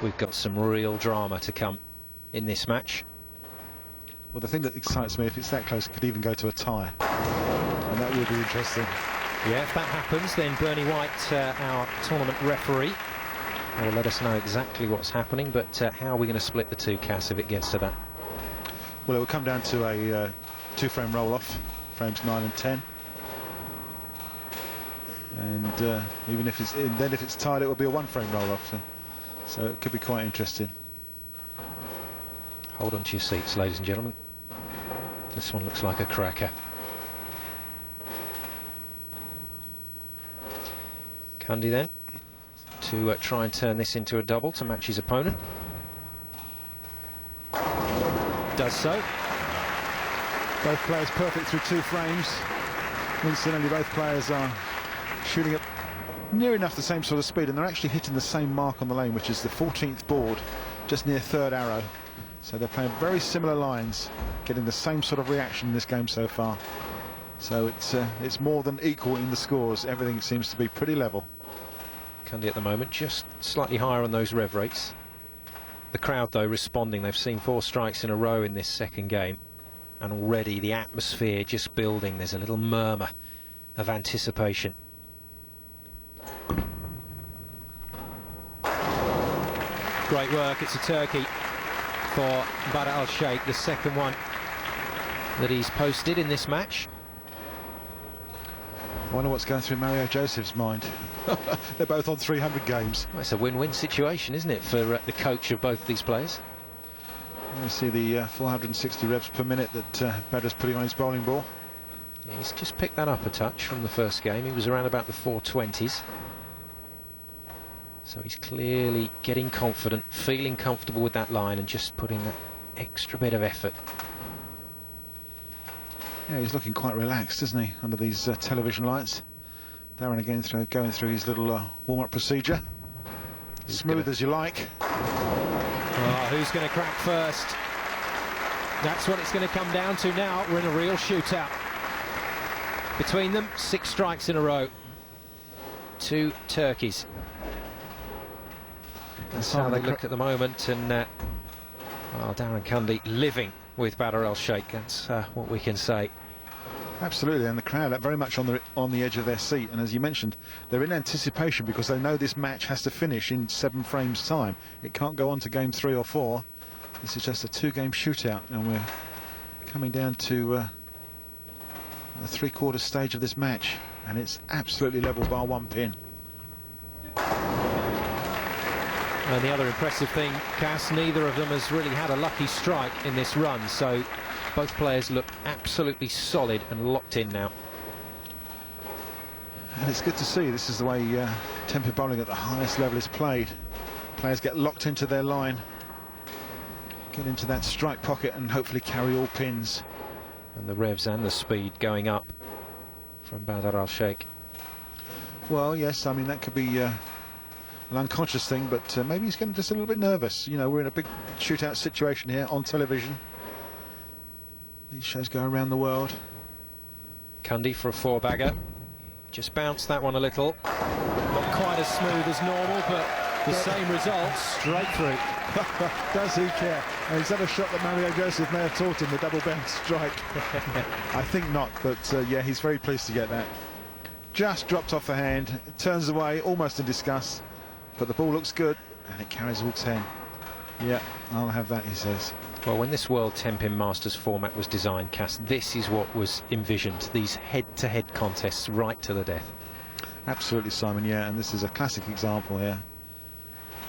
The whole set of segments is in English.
we've got some real drama to come in this match. Well, the thing that excites me, if it's that close, it could even go to a tie. And that would be interesting. Yeah, if that happens, then Bernie White, our tournament referee, will let us know exactly what's happening. But how are we going to split the two, Cass, if it gets to that? Well, it will come down to a two-frame roll-off, frames 9 and 10. And even if it's in, then if it's tied, it will be a one-frame roll-off. So it could be quite interesting. Hold on to your seats, ladies and gentlemen. This one looks like a cracker. Cundy then to try and turn this into a double to match his opponent. Does so. Both players perfect through 2 frames. Incidentally, both players are shooting at near enough the same sort of speed, and they're actually hitting the same mark on the lane, which is the 14th board, just near 3rd arrow. So they're playing very similar lines, getting the same sort of reaction in this game so far. So it's more than equal in the scores. Everything seems to be pretty level. Cundy at the moment just slightly higher on those rev rates. The crowd, though, responding. They've seen 4 strikes in a row in this second game, and already the atmosphere just building. There's a little murmur of anticipation. Great work. It's a turkey for Badr al-Sheikh, the second one that he's posted in this match. I wonder what's going through Mario Joseph's mind. They're both on 300 games. Well, it's a win-win situation, isn't it, for the coach of both these players? You see the 460 revs per minute that Badr's putting on his bowling ball. Yeah, he's just picked that up a touch from the first game. He was around about the 420s. So he's clearly getting confident, feeling comfortable with that line, and just putting that extra bit of effort. Yeah, he's looking quite relaxed, isn't he, under these television lights. Darren again going through his little warm-up procedure. Smooth as you like. Oh, who's going to crack first? That's what it's going to come down to now. We're in a real shootout. Between them, 6 strikes in a row. 2 turkeys. That's how they look at the moment, and well, Darren Cundy living with Badr al-Sheikh. That's what we can say. Absolutely, and the crowd are very much on the edge of their seat, and as you mentioned, they're in anticipation because they know this match has to finish in 7 frames time. It can't go on to game 3 or 4. This is just a 2-game shootout, and we're coming down to the 3/4 stage of this match, and it's absolutely level bar 1 pin. And the other impressive thing, Cass, neither of them has really had a lucky strike in this run, so both players look absolutely solid and locked in now. And it's good to see. This is the way Tenpin bowling at the highest level is played. Players get locked into their line, get into that strike pocket, and hopefully carry all pins. And the revs and the speed going up from Badr al-Sheikh. Well, yes, I mean, that could be an unconscious thing, but maybe he's getting just a little bit nervous. You know, we're in a big shootout situation here on television. These shows go around the world. Cundy for a 4-bagger. Just bounced that one a little. Not quite as smooth as normal, but the same result, straight through. Does he care? And is that a shot that Mario Joseph may have taught him, the double bounce strike? I think not, but yeah, he's very pleased to get that. Just dropped off the hand, turns away, almost in disgust, but the ball looks good, and it carries all 10. Yeah, I'll have that, he says. Well, when this World Tenpin Masters format was designed, Cass, this is what was envisioned, these head-to-head contests right to the death. Absolutely, Simon, yeah, and this is a classic example here.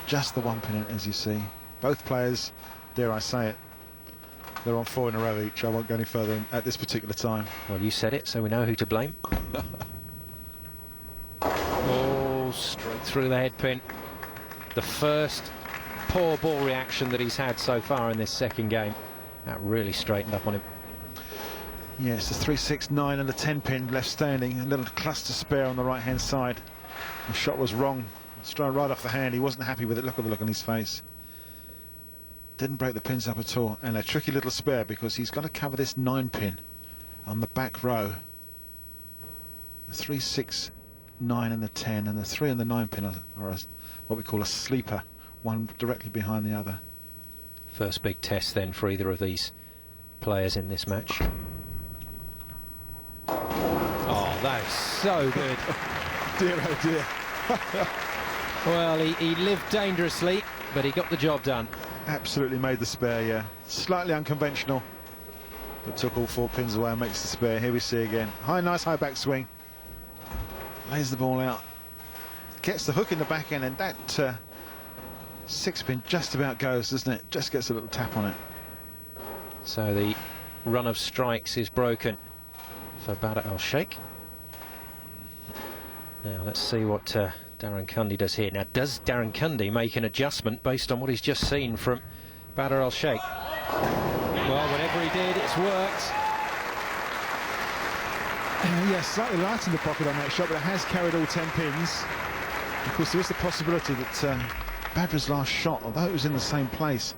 Just the 1 pin, as you see. Both players, dare I say it, they're on 4 in a row each. I won't go any further at this particular time. Well, you said it, so we know who to blame. Oh, straight through the head pin. The first poor ball reaction that he's had so far in this second game. That really straightened up on him. Yes, the 3-6-9 and the 10 pin left standing. A little cluster spare on the right hand side. The shot was wrong. Straight right off the hand. He wasn't happy with it. Look at the look on his face. Didn't break the pins up at all. And a tricky little spare because he's got to cover this 9 pin on the back row. The 3-6-9 and the 10, and the 3 and the 9 pin are what we call a sleeper one directly behind the other. First big test then for either of these players in this match. Oh, that is so good. Dear, oh dear. Well, he lived dangerously, but he got the job done. Absolutely made the spare, yeah. Slightly unconventional, but took all 4 pins away and makes the spare. Here we see again. Nice high back swing. Lays the ball out. Gets the hook in the back end, and that 6 pin just about goes, doesn't it? Just gets a little tap on it. So the run of strikes is broken for Badr Sheikh. Now let's see what Darren Cundy does here. Now, does Darren Cundy make an adjustment based on what he's just seen from Badr Sheikh? Well, whatever he did, it's worked. Yeah, slightly light in the pocket on that shot, but it has carried all 10 pins. Of course, there is the possibility that Badr's last shot, although it was in the same place,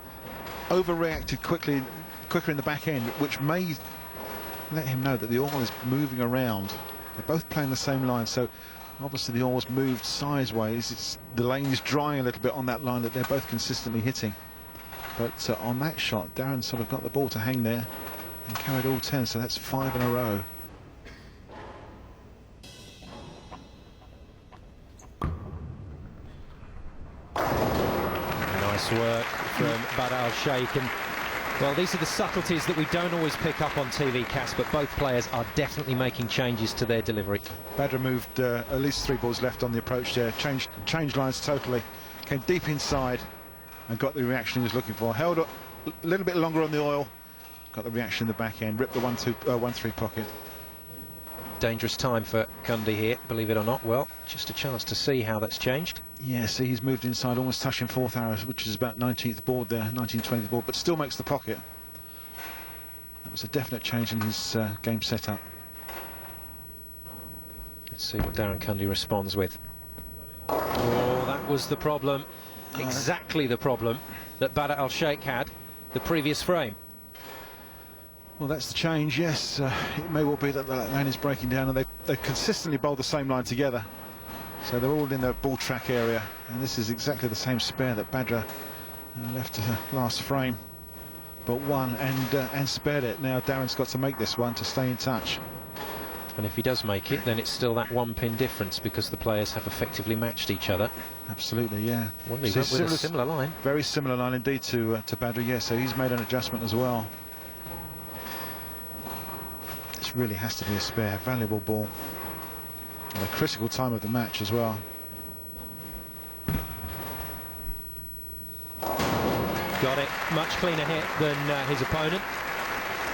overreacted quicker in the back end, which may let him know that the oil is moving around. They're both playing the same line, so obviously the oil's moved sideways. The lane is drying a little bit on that line that they're both consistently hitting. But on that shot, Darren sort of got the ball to hang there and carried all 10, so that's 5 in a row. Nice work from Badr Sheikh, and well, these are the subtleties that we don't always pick up on TV, Cass, but both players are definitely making changes to their delivery. Badr moved at least 3 balls left on the approach there, changed lines totally, came deep inside and got the reaction he was looking for. Held up a little bit longer on the oil, got the reaction in the back end, ripped the 1-3 pocket. Dangerous time for Cundy here, believe it or not. Well, just a chance to see how that's changed. Yeah, see, he's moved inside, almost touching 4th arrow, which is about 19th board there, 19th, 20th board, but still makes the pocket. That was a definite change in his game setup. Let's see what Darren Cundy responds with. Oh, that was the problem. Exactly the problem that Badr Sheikh had the previous frame. Well, that's the change, yes. It may well be that the lane is breaking down, and they've consistently bowled the same line together. So they're all in the ball track area, and this is exactly the same spare that Badr left to the last frame. But won and spared it. Now Darren's got to make this one to stay in touch. And if he does make it, then it's still that 1 pin difference because the players have effectively matched each other. Absolutely, yeah. Well, he went with a similar line. Very similar line indeed to Badr, yeah, so he's made an adjustment as well. This really has to be a spare, valuable ball. At a critical time of the match as well. Got it. Much cleaner hit than his opponent.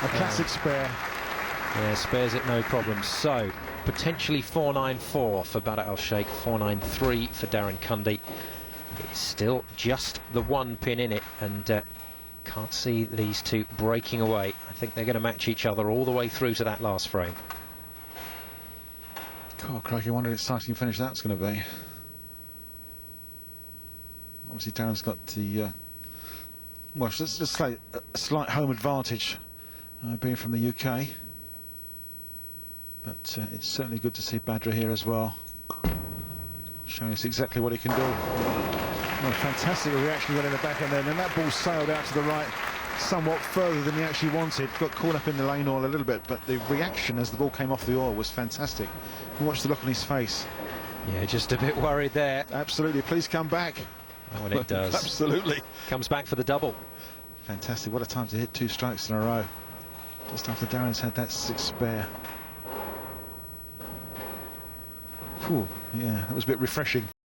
A classic spare. Yeah, spares it no problem. So, potentially 494 for Badr Sheikh, 493 for Darren Cundy. It's still just the 1 pin in it, and can't see these two breaking away. I think they're going to match each other all the way through to that last frame. God, crikey, I wonder what exciting finish that's going to be. Obviously, Darren's got the well, let's just say a slight home advantage, being from the UK. But it's certainly good to see Badr here as well, showing us exactly what he can do. Well, fantastic reaction in the back end there, and then that ball sailed out to the right somewhat further than he actually wanted. Got caught up in the lane oil a little bit, but the reaction as the ball came off the oil was fantastic. And watch the look on his face. Yeah, just a bit worried there. Absolutely, please come back. Oh, and it does. Absolutely. Comes back for the double. Fantastic, what a time to hit 2 strikes in a row. Just after Darren's had that 6 spare. Whew, yeah, that was a bit refreshing.